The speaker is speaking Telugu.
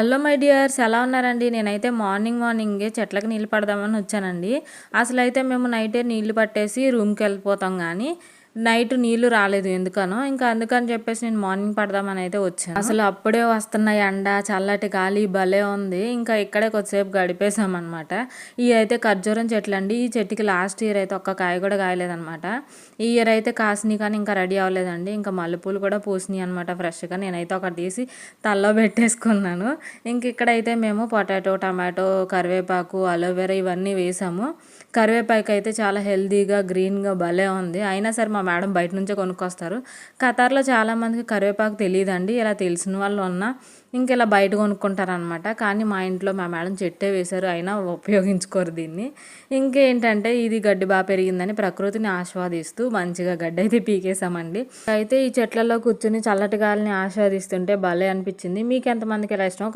హలో మై డియర్స్, ఎలా ఉన్నారండి? నేనైతే మార్నింగే చెట్లకు నీళ్ళు పడదామని వచ్చానండి. అసలైతే మేము నైటే నీళ్లు పట్టేసి రూమ్కి వెళ్ళిపోతాం, కానీ నైట్ నీళ్లు రాలేదు ఎందుకనో. ఇంకా అందుకని చెప్పేసి నేను మార్నింగ్ పడదామని అయితే వచ్చాను. అసలు అప్పుడే వస్తున్న ఎండ, చల్లటి గాలి భలే ఉంది. ఇంకా ఇక్కడే కొద్దిసేపు గడిపేసామన్నమాట. ఇవి అయితే ఖర్జూరం చెట్లు అండి. ఈ చెట్టుకి లాస్ట్ ఇయర్ అయితే ఒక్క కాయ కూడా కాయలేదన్నమాట. ఈ ఇయర్ అయితే కాసినాయి, కానీ ఇంకా రెడీ అవ్వలేదండి. ఇంకా మల్లెపూలు కూడా పూసినాయి అనమాట ఫ్రెష్గా. నేనైతే ఒకటి తీసి తల్లో పెట్టేసుకున్నాను. ఇంక ఇక్కడైతే మేము పొటాటో, టమాటో, కరివేపాకు, అలోవెరా ఇవన్నీ వేసాము. కరివేపాకు అయితే చాలా హెల్తీగా గ్రీన్గా భలే ఉంది. అయినా సరే మా మేడం బయట నుంచే కొనుక్కొస్తారు. ఖతార్లో చాలామందికి కరివేపాకు తెలియదండి. ఇలా తెలిసిన వాళ్ళు ఉన్నా ఇంక ఇలా బయట కొనుక్కుంటారనమాట. కానీ మా ఇంట్లో మా మేడం చెట్టే వేశారు, అయినా ఉపయోగించుకోరు దీన్ని. ఇంకేంటంటే ఇది గడ్డి బాగా పెరిగిందని ప్రకృతిని ఆస్వాదిస్తూ మంచిగా గడ్డి అయితే పీకేసామండి. అయితే ఈ చెట్లలో కూర్చుని చల్లటి గాలిని ఆస్వాదిస్తుంటే భలే అనిపించింది. మీకు ఎంతమందికి ఎలా ఇష్టం